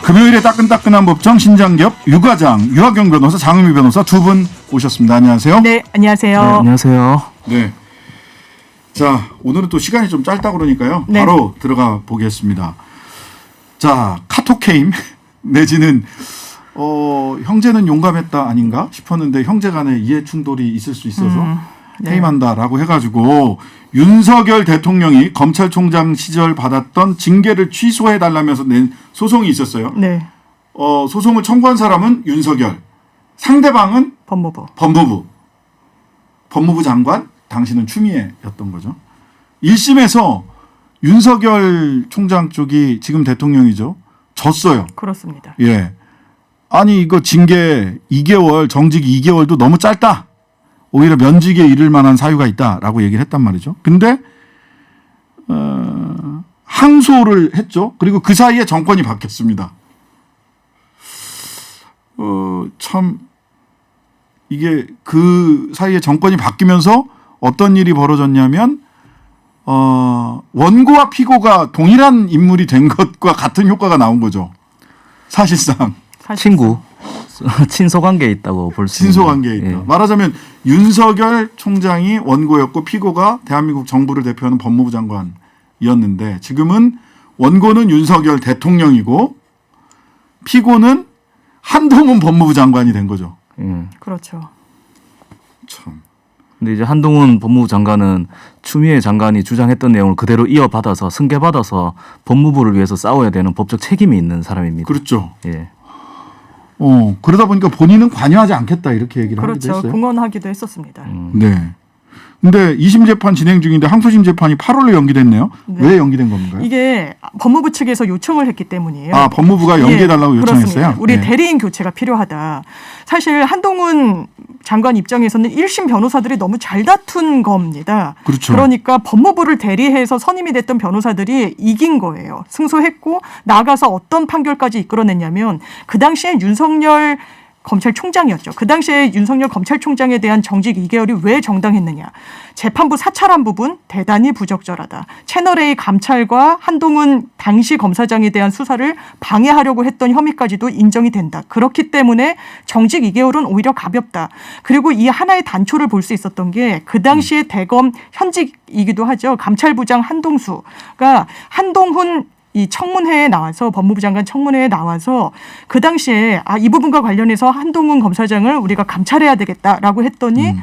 금요일에 따끈따끈한 법정 신장기업 유가장 유하경 변호사 장은미 변호사 두 분 오셨습니다. 안녕하세요. 네, 안녕하세요. 네, 안녕하세요. 네. 자, 오늘은 또 시간이 좀 짧다 그러니까요. 네. 바로 들어가 보겠습니다. 자, 카톡 게임 내지는 형제는 용감했다 아닌가 싶었는데 형제 간에 이해 충돌이 있을 수 있어서 네. 해임한다라고 해가지고 윤석열 대통령이 검찰총장 시절 받았던 징계를 취소해달라면서 낸 소송이 있었어요. 네, 소송을 청구한 사람은 윤석열, 상대방은 법무부. 법무부 장관, 당시는 추미애였던 거죠. 1심에서 윤석열 총장 쪽이 지금 대통령이죠. 졌어요. 그렇습니다. 예. 아니 이거 징계 2개월, 정직 2개월도 너무 짧다. 오히려 면직에 이를 만한 사유가 있다라고 얘기를 했단 말이죠. 근데 항소를 했죠. 그리고 그 사이에 정권이 바뀌었습니다. 참 이게 그 사이에 정권이 바뀌면서 어떤 일이 벌어졌냐면 원고와 피고가 동일한 인물이 된 것과 같은 효과가 나온 거죠. 사실상 친구, 친소관계에 있다고 볼 수 있는. 친소관계에 있다. 예. 말하자면 윤석열 총장이 원고였고 피고가 대한민국 정부를 대표하는 법무부 장관이었는데 지금은 원고는 윤석열 대통령이고 피고는 한동훈 법무부 장관이 된 거죠. 그렇죠. 참. 근데 이제 한동훈 법무부 장관은 추미애 장관이 주장했던 내용을 그대로 이어받아서 승계받아서 법무부를 위해서 싸워야 되는 법적 책임이 있는 사람입니다. 그렇죠. 예. 그러다 보니까 본인은 관여하지 않겠다 이렇게 얘기를 하기도 그렇죠. 했어요. 공언하기도 했었습니다. 네. 근데 2심 재판 진행 중인데 항소심 재판이 8월로 연기됐네요. 네. 왜 연기된 건가요? 이게 법무부 측에서 요청을 했기 때문이에요. 아, 법무부가 연기해달라고 요청했어요? 그렇습니다. 우리 네. 대리인 교체가 필요하다. 사실 한동훈 장관 입장에서는 1심 변호사들이 너무 잘 다툰 겁니다. 그렇죠. 그러니까 법무부를 대리해서 선임이 됐던 변호사들이 이긴 거예요. 승소했고 나가서 어떤 판결까지 이끌어냈냐면 그 당시에 윤석열 검찰총장이었죠. 그 당시에 윤석열 검찰총장에 대한 정직 2개월이 왜 정당했느냐. 재판부 사찰한 부분 대단히 부적절하다. 채널A 감찰과 한동훈 당시 검사장에 대한 수사를 방해하려고 했던 혐의까지도 인정이 된다. 그렇기 때문에 정직 2개월은 오히려 가볍다. 그리고 이 하나의 단초를 볼 수 있었던 게 그 당시에 대검 현직이기도 하죠. 감찰부장 한동수가 한동훈 이 청문회에 나와서 법무부 장관 청문회에 나와서 그 당시에 이 부분과 관련해서 한동훈 검사장을 우리가 감찰해야 되겠다라고 했더니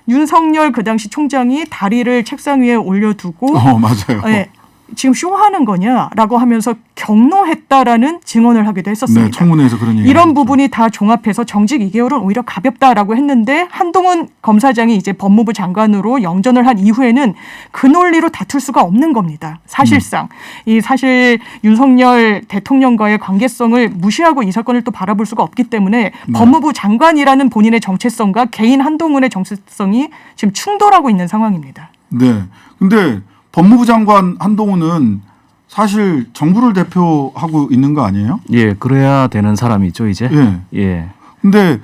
윤석열 그 당시 총장이 다리를 책상 위에 올려두고 맞아요. 예, 지금 쇼하는 거냐라고 하면서 경로했다라는 증언을 하기도 했었습니다. 네, 청문회에서 그런 얘기. 이런 부분이 다 종합해서 정직 2개월은 오히려 가볍다라고 했는데 한동훈 검사장이 이제 법무부 장관으로 영전을 한 이후에는 그 논리로 다툴 수가 없는 겁니다. 사실상 이 사실 윤석열 대통령과의 관계성을 무시하고 이 사건을 또 바라볼 수가 없기 때문에 법무부 장관이라는 본인의 정체성과 개인 한동훈의 정체성이 지금 충돌하고 있는 상황입니다. 네. 근데 법무부 장관 한동훈은 사실 정부를 대표하고 있는 거 아니에요? 예, 그래야 되는 사람이죠, 이제. 예. 예. 근데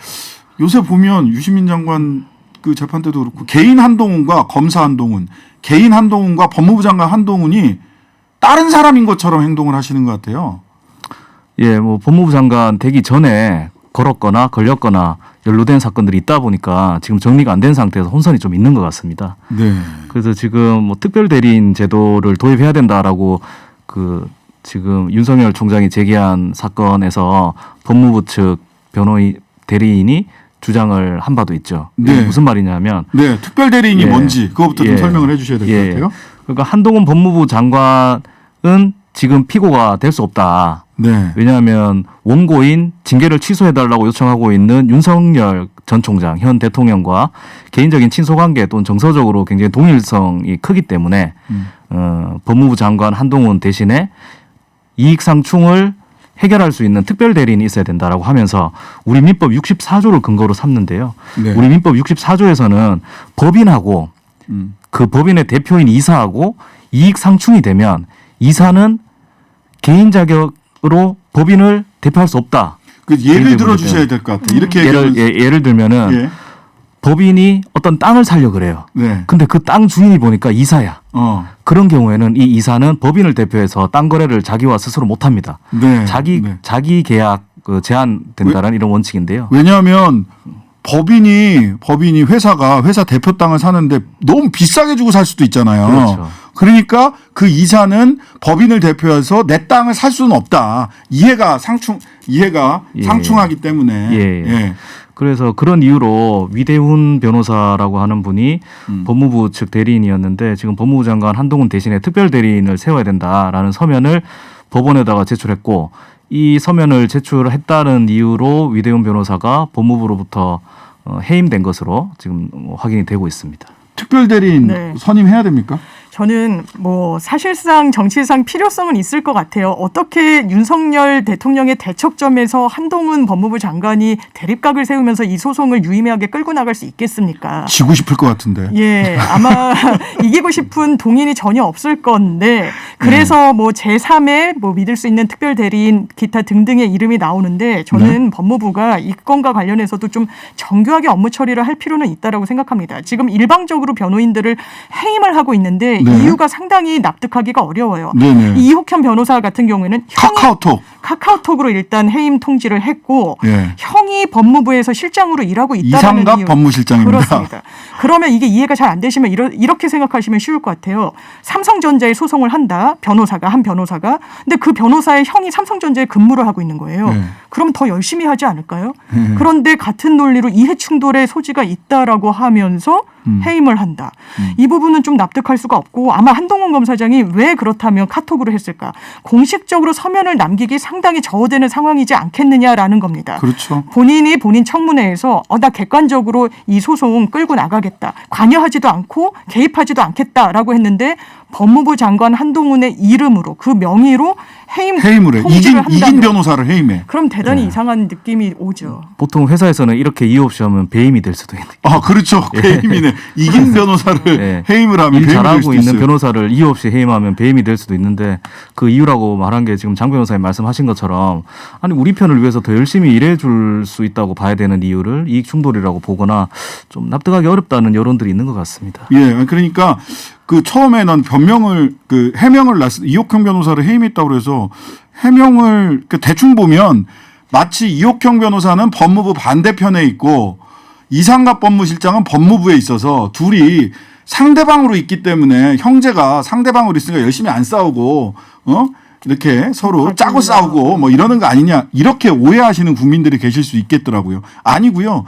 요새 보면 유시민 장관 그 재판 때도 그렇고 개인 한동훈과 검사 한동훈, 개인 한동훈과 법무부 장관 한동훈이 다른 사람인 것처럼 행동을 하시는 것 같아요. 예, 뭐 법무부 장관 되기 전에 걸었거나 걸렸거나 연루된 사건들이 있다 보니까 지금 정리가 안 된 상태에서 혼선이 좀 있는 것 같습니다. 네. 그래서 지금 뭐 특별 대리인 제도를 도입해야 된다라고 그 지금 윤석열 총장이 제기한 사건에서 법무부 측 대리인이 주장을 한 바도 있죠. 네. 이게 무슨 말이냐면 네. 특별 대리인이 예. 뭔지 그것부터 좀 예. 설명을 해주셔야 될 것 예. 같아요. 그러니까 한동훈 법무부 장관은 지금 피고가 될 수 없다. 네. 왜냐하면 원고인 징계를 취소해달라고 요청하고 있는 윤석열 전 총장, 현 대통령과 개인적인 친소관계 또는 정서적으로 굉장히 동일성이 크기 때문에 법무부 장관 한동훈 대신에 이익상충을 해결할 수 있는 특별 대리인이 있어야 된다라고 하면서 우리 민법 64조를 근거로 삼는데요. 네. 우리 민법 64조에서는 법인하고 그 법인의 대표인 이사하고 이익상충이 되면 이사는 개인 자격으로 법인을 대표할 수 없다. 그 예를 들어 주셔야 될 것 같아요. 이렇게 예를 들면은 예. 법인이 어떤 땅을 살려 그래요. 네. 근데 그 땅 주인이 보니까 이사야. 그런 경우에는 이 이사는 법인을 대표해서 땅 거래를 자기와 스스로 못 합니다. 네. 자기 계약 제한된다는 이런 원칙인데요. 왜냐하면 법인이 회사 대표 땅을 사는데 너무 비싸게 주고 살 수도 있잖아요. 그렇죠. 그러니까 그 이사는 법인을 대표해서 내 땅을 살 수는 없다. 이해가 예. 상충하기 때문에. 예. 그래서 그런 이유로 위대훈 변호사라고 하는 분이 법무부 측 대리인이었는데 지금 법무부 장관 한동훈 대신에 특별 대리인을 세워야 된다라는 서면을 법원에다가 제출했고 이 서면을 제출했다는 이유로 위대훈 변호사가 법무부로부터 해임된 것으로 지금 확인이 되고 있습니다. 특별 대리인 네. 선임해야 됩니까? 저는 뭐 사실상 정치상 필요성은 있을 것 같아요. 어떻게 윤석열 대통령의 대척점에서 한동훈 법무부 장관이 대립각을 세우면서 이 소송을 유의미하게 끌고 나갈 수 있겠습니까? 지고 싶을 것 같은데. 예, 아마 이기고 싶은 동인이 전혀 없을 건데 그래서 뭐 제3의 뭐 믿을 수 있는 특별 대리인 기타 등등의 이름이 나오는데 저는 법무부가 이 건과 관련해서도 좀 정교하게 업무 처리를 할 필요는 있다라고 생각합니다. 지금 일방적으로 변호인들을 해임을 하고 있는데 네. 이유가 상당히 납득하기가 어려워요. 네네. 이옥현 변호사 같은 경우에는 카카오톡으로 일단 해임 통지를 했고 예. 형이 법무부에서 실장으로 일하고 있다는 이상갑 이유. 법무실장입니다. 그렇습니다. 그러면 이게 이해가 잘 안 되시면 이렇게 생각하시면 쉬울 것 같아요. 삼성전자에 소송을 한다. 한 변호사가. 근데 그 변호사의 형이 삼성전자에 근무를 하고 있는 거예요. 네. 그럼 더 열심히 하지 않을까요? 그런데 같은 논리로 이해충돌의 소지가 있다라고 하면서 해임을 한다. 이 부분은 좀 납득할 수가 없고 아마 한동훈 검사장이 왜 그렇다면 카톡으로 했을까? 공식적으로 서면을 남기기 상당히 저어되는 상황이지 않겠느냐라는 겁니다. 그렇죠. 본인이 본인 청문회에서 나 객관적으로 이 소송 끌고 나가겠다. 관여하지도 않고 개입하지도 않겠다라고 했는데 법무부 장관 한동훈의 이름으로 그 명의로 해임을 해. 이긴 변호사를 해임해. 그럼 대단히 이상한 느낌이 오죠. 보통 회사에서는 이렇게 이유 없이 하면 배임이 될 수도 있는. 그렇죠. 배임이네. 이긴 변호사를 해임을 하면 일 배임이 될 잘하고 수도 있는 있어요. 변호사를 이유 없이 해임하면 배임이 될 수도 있는데 그 이유라고 말한 게 지금 장 변호사님 말씀하신 것처럼 아니 우리 편을 위해서 더 열심히 일해줄 수 있다고 봐야 되는 이유를 이익 충돌이라고 보거나 좀 납득하기 어렵다는 여론들이 있는 것 같습니다. 예, 그러니까 그 처음에 난 해명을 이옥형 변호사를 해임했다고 그래서 해명을 대충 보면 마치 이옥형 변호사는 법무부 반대편에 있고 이상갑 법무실장은 법무부에 있어서 둘이 상대방으로 있기 때문에 형제가 상대방으로 있으니까 열심히 안 싸우고 이렇게 서로 짜고 싸우고 뭐 이러는 거 아니냐 이렇게 오해하시는 국민들이 계실 수 있겠더라고요. 아니고요.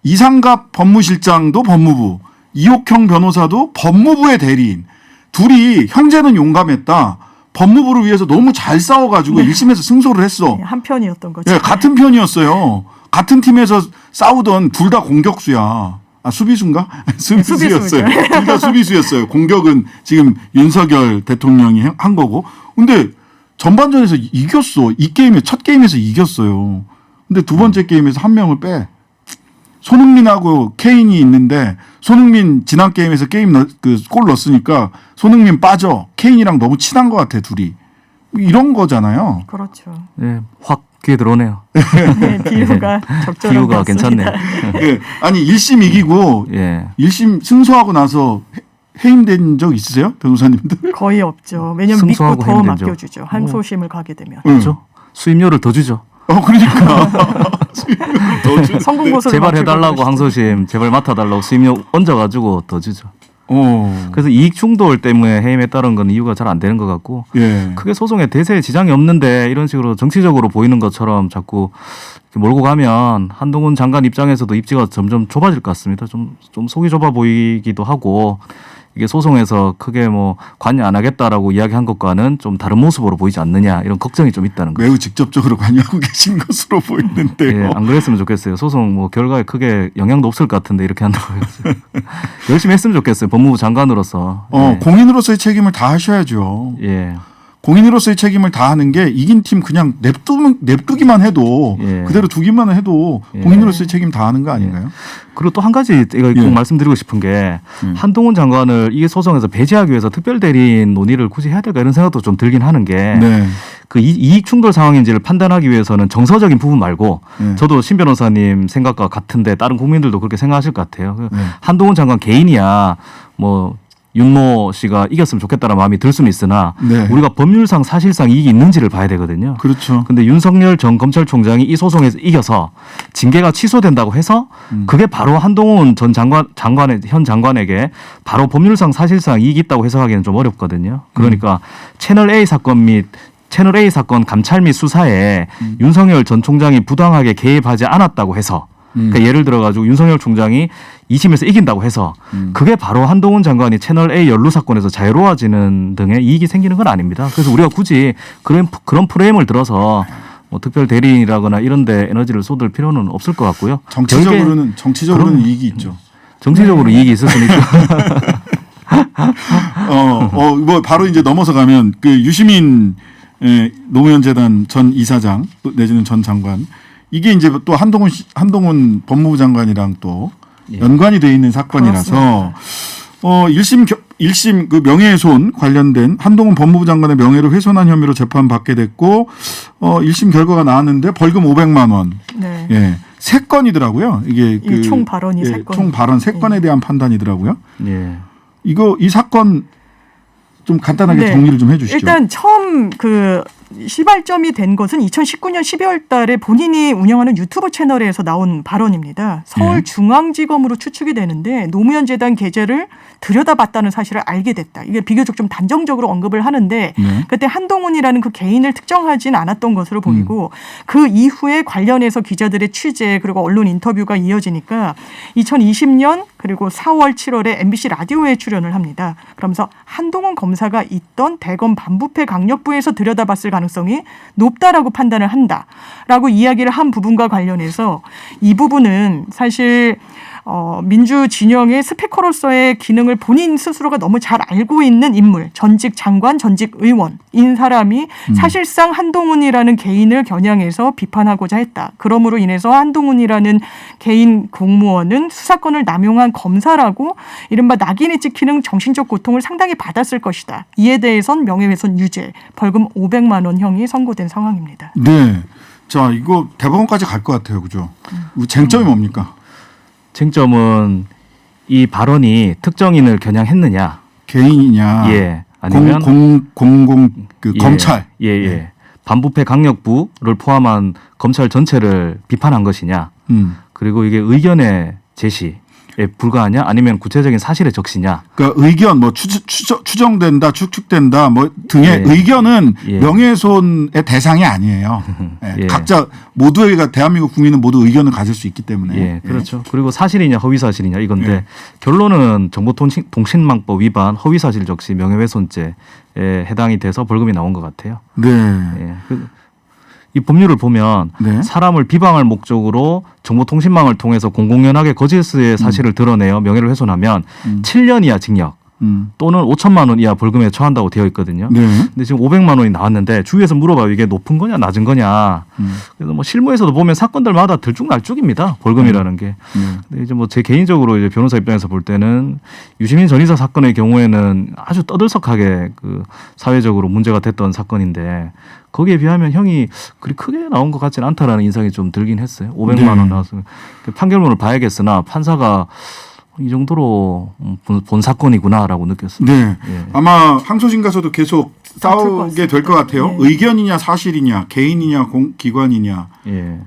이상갑 법무실장도 법무부, 이옥형 변호사도 법무부의 대리인. 둘이 형제는 용감했다. 법무부를 위해서 너무 잘 싸워가지고 1심에서 승소를 했어. 한 편이었던 거죠. 네, 같은 편이었어요. 같은 팀에서 싸우던 둘 다 공격수야. 수비수인가? 수비수였어요. 둘 다 수비수였어요. 공격은 지금 윤석열 대통령이 한 거고. 근데 전반전에서 이겼어. 첫 게임에서 이겼어요. 근데 두 번째 게임에서 한 명을 빼. 손흥민하고 케인이 있는데 손흥민 지난 게임에서 골 넣었으니까 손흥민 빠져. 케인이랑 너무 친한 것 같아 둘이. 이런 거잖아요. 그렇죠. 네, 확 귀에 들어오네요. 네, 비유가 적절한 비유가 것 같습니다. 괜찮네요. 예, 아니 1심 이기고 1심 승소하고 나서 해임된 적 있으세요? 변호사님들? 거의 없죠. 왜냐하면 믿고 승소하고 더 해임된 적. 맡겨주죠. 항소심을 가게 되면. 그렇죠. 수임료를 더 주죠. 그러니까. 성공 고소를 제발 해달라고 맞추고 항소심 제발 맡아달라고 수임료 얹어가지고 더 주죠. 그래서 이익 충돌 때문에 해임했다는 건 이유가 잘 안 되는 것 같고 크게 소송에 대세에 지장이 없는데 이런 식으로 정치적으로 보이는 것처럼 자꾸 이렇게 몰고 가면 한동훈 장관 입장에서도 입지가 점점 좁아질 것 같습니다. 좀 속이 좁아 보이기도 하고 이게 소송에서 크게 뭐 관여 안 하겠다라고 이야기한 것과는 좀 다른 모습으로 보이지 않느냐 이런 걱정이 좀 있다는 거죠. 매우 직접적으로 관여하고 계신 것으로 보이는데요. 예, 안 그랬으면 좋겠어요. 소송 뭐 결과에 크게 영향도 없을 것 같은데 이렇게 한다고 해서 열심히 했으면 좋겠어요. 법무부 장관으로서. 공인으로서의 책임을 다 하셔야죠. 예. 공인으로서의 책임을 다하는 게 이긴 팀 그냥 냅두기만 해도 예. 그대로 두기만 해도 예. 공인으로서의 책임 다하는 거 아닌가요? 그리고 또 한 가지 제가 꼭 예. 말씀드리고 싶은 게 한동훈 장관을 이 소송에서 배제하기 위해서 특별 대리인 논의를 굳이 해야 될까 이런 생각도 좀 들긴 하는 게 네. 그 이익 충돌 상황인지를 판단하기 위해서는 정서적인 부분 말고 네. 저도 신 변호사님 생각과 같은데 다른 국민들도 그렇게 생각하실 것 같아요. 네. 한동훈 장관 개인이야 뭐 윤모 씨가 이겼으면 좋겠다는 마음이 들 수는 있으나 네. 우리가 법률상 사실상 이익이 있는지를 봐야 되거든요. 그렇죠. 근데 윤석열 전 검찰총장이 이 소송에서 이겨서 징계가 취소된다고 해서 그게 바로 한동훈 전 현 장관에게 바로 법률상 사실상 이익이 있다고 해석하기는 좀 어렵거든요. 그러니까 채널 A 사건 및 채널 A 사건 감찰 및 수사에 윤석열 전 총장이 부당하게 개입하지 않았다고 해서 그러니까 예를 들어 가지고 윤석열 총장이 2심에서 이긴다고 해서 그게 바로 한동훈 장관이 채널 A 연루 사건에서 자유로워지는 등의 이익이 생기는 건 아닙니다. 그래서 우리가 굳이 그런 프레임을 들어서 뭐 특별 대리인이라거나 이런 데 에너지를 쏟을 필요는 없을 것 같고요. 정치적으로는 그런- 이익이 있죠. 정치적으로 이익이 있을 수는 있죠. 뭐 바로 이제 넘어서 가면 그 유시민 노무현 재단 전 이사장 또 내지는 전 장관 이게 이제 또 한동훈 법무부 장관이랑 또 예. 연관이 돼 있는 사건이라서 1심 그 명예훼손 관련된 한동훈 법무부 장관의 명예를 훼손한 혐의로 재판받게 됐고 1심 결과가 나왔는데 벌금 500만 원. 네. 예. 세 건이더라고요. 이게 이 총 발언이 세 건. 총 발언 세 건에 대한 판단이더라고요. 예. 이 사건 좀 간단하게 네. 정리를 좀 해주시죠. 일단 처음 그 시발점이 된 것은 2019년 12월 달에 본인이 운영하는 유튜브 채널에서 나온 발언입니다. 서울중앙지검으로 추측이 되는데 노무현 재단 계좌를 들여다봤다는 사실을 알게 됐다. 이게 비교적 좀 단정적으로 언급을 하는데 네. 그때 한동훈이라는 그 개인을 특정하진 않았던 것으로 보이고 그 이후에 관련해서 기자들의 취재 그리고 언론 인터뷰가 이어지니까 2020년 그리고 4월 7월에 MBC 라디오에 출연을 합니다. 그러면서 한동훈 검사가 있던 대검 반부패 강력부에서 들여다봤을 가능성이 높다라고 판단을 한다라고 이야기를 한 부분과 관련해서 이 부분은 사실 민주 진영의 스피커로서의 기능을 본인 스스로가 너무 잘 알고 있는 인물, 전직 장관, 전직 의원인 사람이 사실상 한동훈이라는 개인을 겨냥해서 비판하고자 했다. 그러므로 인해서 한동훈이라는 개인 공무원은 수사권을 남용한 검사라고 이른바 낙인이 찍히는 정신적 고통을 상당히 받았을 것이다. 이에 대해선 명예훼손 유죄, 벌금 500만 원 형이 선고된 상황입니다. 네. 자, 이거 대법원까지 갈 것 같아요. 그죠? 쟁점이 뭡니까? 쟁점은 이 발언이 특정인을 겨냥했느냐. 개인이냐? 예. 아니면 공공 그 예, 검찰. 예, 예. 반부패 강력부를 포함한 검찰 전체를 비판한 것이냐. 그리고 이게 의견의 제시에 불과하냐 아니면 구체적인 사실의 적시냐. 그러니까 의견 뭐 추정된다, 추측된다 뭐 등의 예. 의견은 예. 명예훼손의 대상이 아니에요. 예. 예. 각자 모두가 대한민국 국민은 모두 의견을 가질 수 있기 때문에. 예, 그렇죠. 그리고 사실이냐 허위사실이냐 이건데 예. 결론은 정보통신망법 위반 허위사실 적시 명예훼손죄에 해당이 돼서 벌금이 나온 것 같아요. 네. 예. 이 법률을 보면 네. 사람을 비방할 목적으로 정보통신망을 통해서 공공연하게 거짓의 사실을 드러내어 명예를 훼손하면 7년 이하 징역 또는 5천만 원 이하 벌금에 처한다고 되어 있거든요. 네. 근데 지금 500만 원이 나왔는데 주위에서 물어봐요. 이게 높은 거냐 낮은 거냐. 그래서 뭐 실무에서도 보면 사건들마다 들쭉날쭉입니다. 벌금이라는 게. 근데 이제 뭐 제 개인적으로 이제 변호사 입장에서 볼 때는 유시민 전 이사 사건의 경우에는 아주 떠들썩하게 그 사회적으로 문제가 됐던 사건인데 거기에 비하면 형이 그리 크게 나온 것 같지는 않다라는 인상이 좀 들긴 했어요. 500만 원 나와서 판결문을 봐야겠으나 판사가 이 정도로 본 사건이구나라고 느꼈습니다. 네. 예. 아마 항소심 가서도 계속 싸우게 될 것 같아요. 네. 의견이냐 사실이냐 개인이냐 기관이냐 예.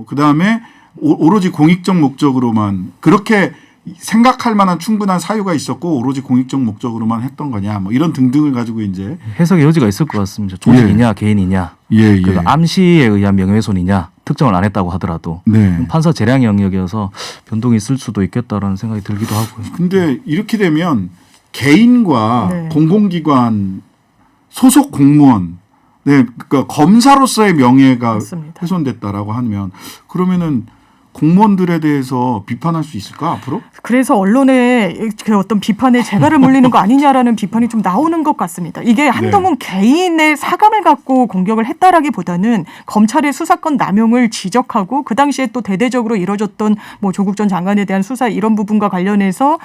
그다음에 오로지 공익적 목적으로만 그렇게 생각할 만한 충분한 사유가 있었고 오로지 공익적 목적으로만 했던 거냐 뭐 이런 등등을 가지고 이제 해석의 여지가 있을 것 같습니다. 조직이냐 개인이냐 예. 그리고 암시에 의한 명예훼손이냐 특정을 안 했다고 하더라도 네. 판사 재량 영역이어서 변동이 있을 수도 있겠다라는 생각이 들기도 하고요. 근데 이렇게 되면 개인과 네. 공공기관 소속 공무원 그러니까 검사로서의 명예가 맞습니다. 훼손됐다라고 하면 그러면은 공무원들에 대해서 비판할 수 있을까 앞으로? 그래서 언론에 그 어떤 비판에 재갈을 물리는 거 아니냐라는 비판이 좀 나오는 것 같습니다. 이게 한동훈 개인의 사감을 갖고 공격을 했다라기보다는 검찰의 수사권 남용을 지적하고 그 당시에 또 대대적으로 이뤄졌던 뭐 조국 전 장관에 대한 수사 이런 부분과 관련해서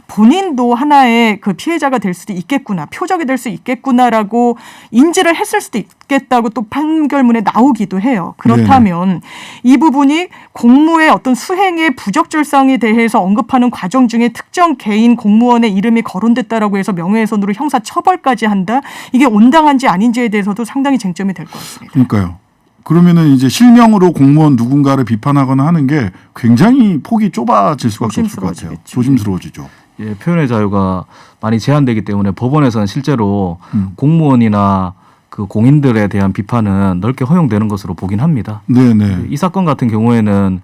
본인도 하나의 그 피해자가 될 수도 있겠구나, 표적이 될 수 있겠구나라고 인지를 했을 수도 있겠다고 또 판결문에 나오기도 해요. 그렇다면 이 부분이 공무의 어떤 수행의 부적절성에 대해서 언급하는 과정 중에 특정 개인 공무원의 이름이 거론됐다라고 해서 명예훼손으로 형사 처벌까지 한다. 이게 온당한지 아닌지에 대해서도 상당히 쟁점이 될 것 같습니다. 그러니까요. 그러면은 이제 실명으로 공무원 누군가를 비판하거나 하는 게 굉장히 폭이 좁아질 수밖에 없을 것 같아요. 조심스러워지죠. 예, 표현의 자유가 많이 제한되기 때문에 법원에서는 실제로 공무원이나 그 공인들에 대한 비판은 넓게 허용되는 것으로 보긴 합니다. 네네. 이 사건 같은 경우에는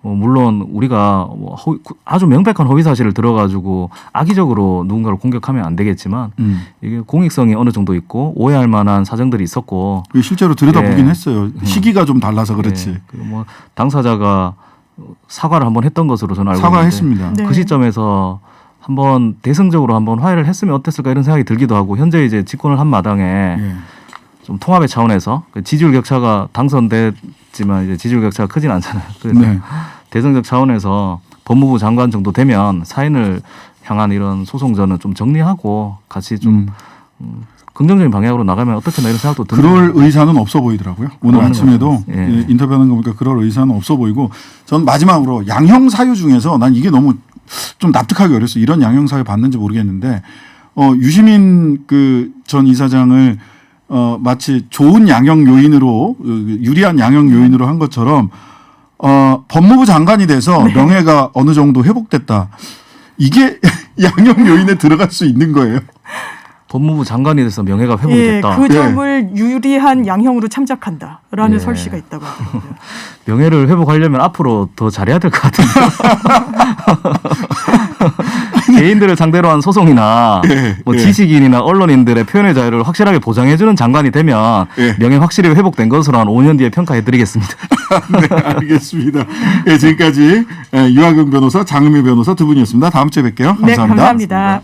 물론 우리가 아주 명백한 허위 사실을 들어가지고 악의적으로 누군가를 공격하면 안 되겠지만 이게 공익성이 어느 정도 있고 오해할 만한 사정들이 있었고 실제로 들여다보긴 했어요. 시기가 좀 달라서 그렇지. 예, 뭐 당사자가 사과를 한번 했던 것으로 저는 알고 사과했습니다. 있는데 그 시점에서 한번 대승적으로 한번 화해를 했으면 어땠을까 이런 생각이 들기도 하고 현재 이제 집권을 한 마당에 좀 통합의 차원에서 지지율 격차가 당선됐지만 이제 지지율 격차가 크진 않잖아요. 그래서 대승적 차원에서 법무부 장관 정도 되면 사인을 향한 이런 소송전은 좀 정리하고 같이 좀 긍정적인 방향으로 나가면 어떻겠나 이런 생각도 듭니다. 그럴 의사는 없어 보이더라고요. 오늘 아침에도 예. 인터뷰하는 거 보니까 그럴 의사는 없어 보이고 전 마지막으로 양형 사유 중에서 난 이게 너무 좀 납득하기 어렸어요. 이런 양형 사유 봤는지 모르겠는데 유시민 그 전 이사장을 마치 좋은 양형 요인으로 유리한 양형 요인으로 한 것처럼 법무부 장관이 돼서 명예가 어느 정도 회복됐다. 이게 양형 요인에 들어갈 수 있는 거예요. 법무부 장관이 돼서 명예가 회복이 예, 됐다. 그 점을 유리한 양형으로 참작한다라는 설시가 있다고 합니다. 명예를 회복하려면 앞으로 더 잘해야 될 것 같은데. 개인들을 상대로 한 소송이나 뭐 지식인이나 언론인들의 표현의 자유를 확실하게 보장해주는 장관이 되면 명예 확실히 회복된 것으로 한 5년 뒤에 평가해드리겠습니다. 네, 알겠습니다. 지금까지 유학용 변호사, 장은미 변호사 두 분이었습니다. 다음 주에 뵐게요. 감사합니다. 네, 감사합니다.